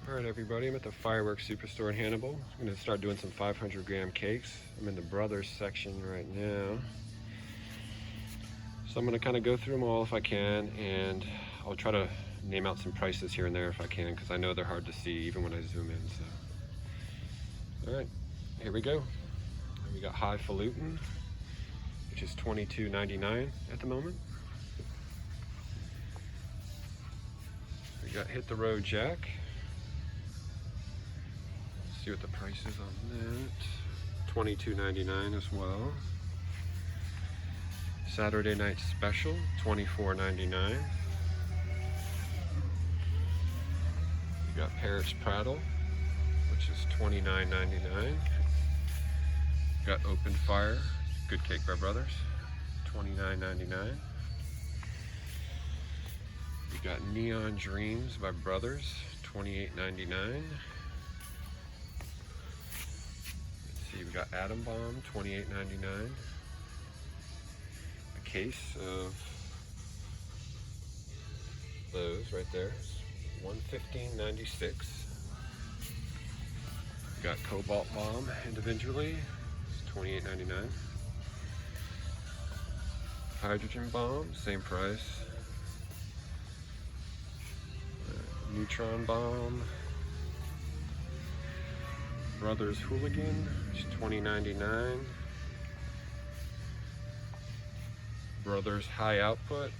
Alright everybody, I'm at the Fireworks Superstore in Hannibal. I'm going to start doing some 500 gram cakes. I'm in the Brothers section right now. So I'm going to kind of go through them all if I can, and I'll try to name out some prices here and there if I can, because I know they're hard to see even when I zoom in. So, alright, here we go. We got Highfalutin, which is $22.99 at the moment. We got Hit the Road Jack. See what the price is on that. $22.99 as well. Saturday Night Special, $24.99. You got Parrots Prattle, which is $29.99. Got Open Fire, Good Cake by Brothers, $29.99. You got Neon Dreams by Brothers, $28.99. We got Atom Bomb, $28.99. A case of those right there, $115.96. We got Cobalt Bomb individually, it's $28.99. Hydrogen Bomb, same price. Neutron Bomb. Brothers Hooligan, it's $20.99. Brothers High Output,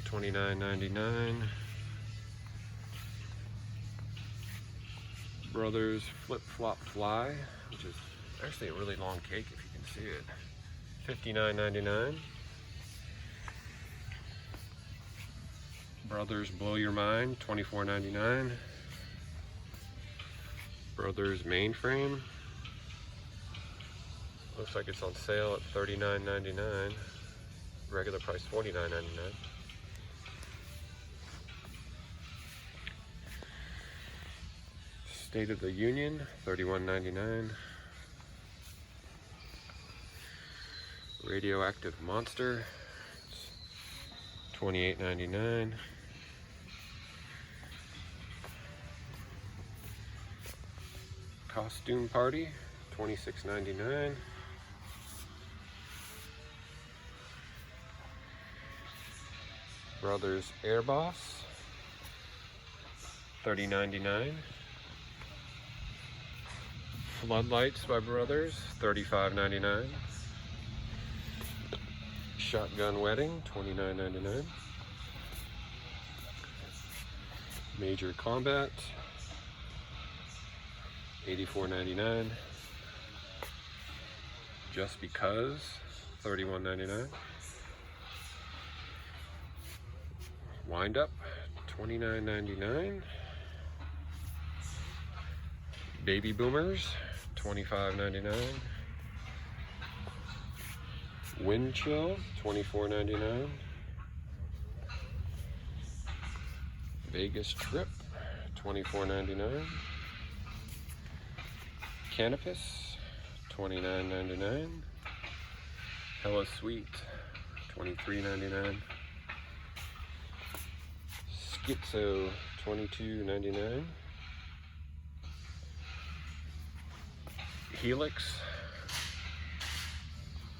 $29.99. Brothers Flip Flop Fly, which is actually a really long cake if you can see it, $59.99. Brothers Blow Your Mind, $24.99. Brothers Mainframe, looks like it's on sale at $39.99. Regular price $49.99. State of the Union, $31.99. Radioactive Monster, $28.99. Costume Party, $26.99. Brothers Air Boss, $30.99. Floodlights by Brothers, $35.99. Shotgun Wedding, $29.99. Major Combat, $84.99. Just Because, $31.99. Wind Up, $29.99. Baby Boomers, $25.99. Wind Chill, $24.99. Vegas Trip, $24.99. Canopus, $29.99. Hella Sweet, $23.99. Schizo, $22.99. Helix,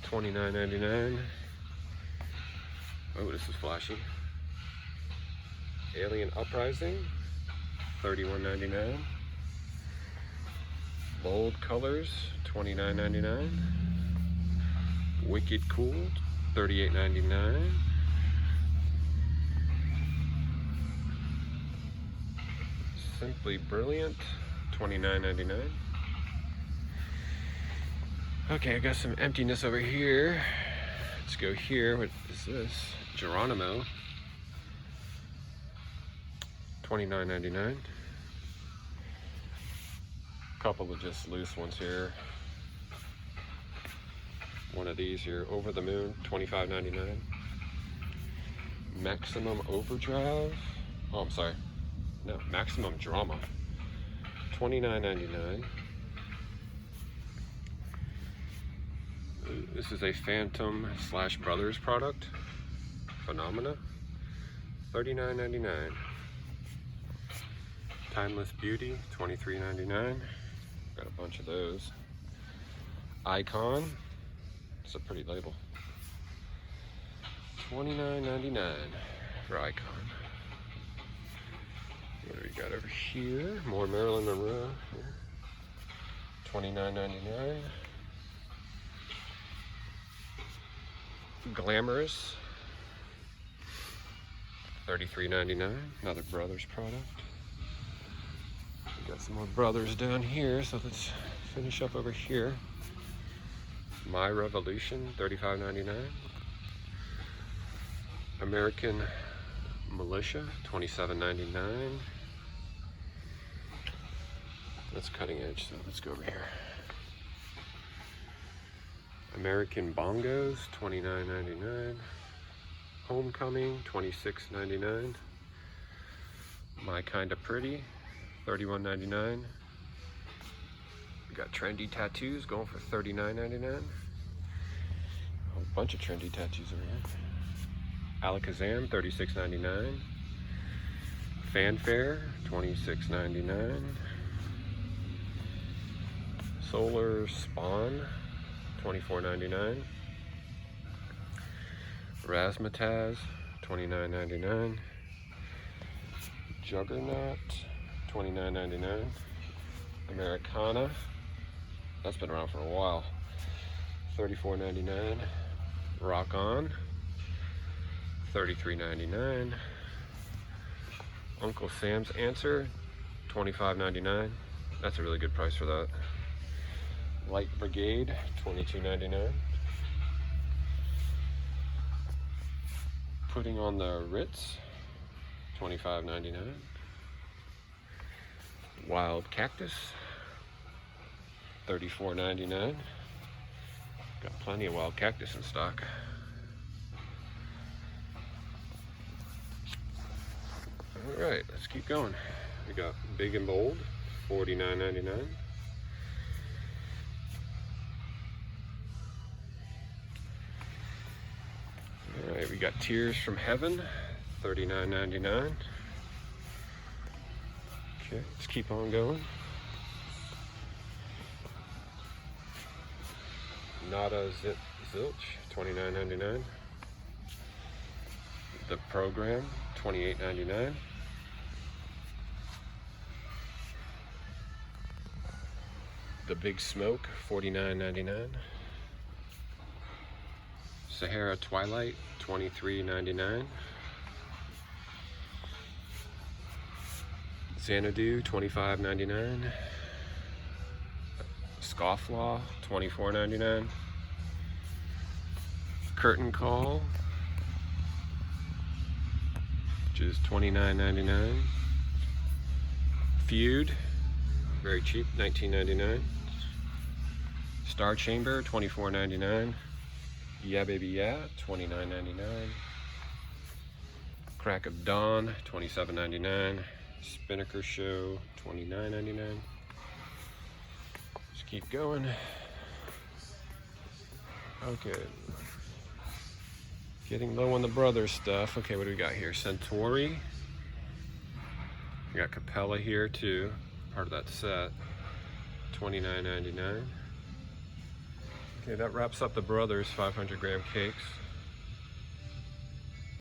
$29.99. Oh, this is flashy. Alien Uprising, $31.99. Bold Colors, $29.99. Wicked Cool, $38.99. Simply Brilliant, $29.99. Okay, I got some emptiness over here. Let's go here. What is this? Geronimo, $29.99. Couple of just loose ones here. One of these here, Over the Moon, $25.99. Maximum Overdrive. Oh, I'm sorry. No, Maximum Drama, $29.99. This is a Phantom / Brothers product. Phenomena, $39.99. Timeless Beauty, $23.99. Got a bunch of those. Icon, it's a pretty label. $29.99 for Icon. What do we got over here? More Marilyn Monroe. $29.99. Glamorous, $33.99. Another Brothers product. We got some more Brothers down here, so let's finish up over here. My Revolution, $35.99. American Militia, $27.99. That's cutting edge, so let's go over here. American Bongos, $29.99. Homecoming, $26.99. My Kinda Pretty, $31.99. We got trendy tattoos going for $39.99. A bunch of trendy tattoos over here. Alakazam, $36.99. Fanfare, $26.99. Solar Spawn, $24.99. Razzmatazz, $29.99. Juggernaut, $29.99. Americana, that's been around for a while, $34.99. Rock On, $33.99. Uncle Sam's Answer, $25.99. That's a really good price for that. Light Brigade, $22.99. Putting on the Ritz, $25.99. Wild Cactus, $34.99. Got plenty of wild cactus in stock. All right, let's keep going. We got Big and Bold, $49.99. All right, we got Tears from Heaven, $39.99. Okay, let's keep on going. Nada Zilch, $29.99. The Program, $28.99. The Big Smoke, $49.99. Sahara Twilight, $23.99. Xanadu, $25.99. Scofflaw, $24.99. Curtain Call, which is $29.99. Feud, very cheap, $19.99. Star Chamber, $24.99. Yeah Baby Yeah, $29.99. Crack of Dawn, $27.99. Spinnaker Show, $29.99. Let's keep going. Okay. Getting low on the Brothers stuff. Okay, what do we got here? Centauri. We got Capella here too, part of that set. $29.99. Okay, that wraps up the Brothers 500 gram cakes.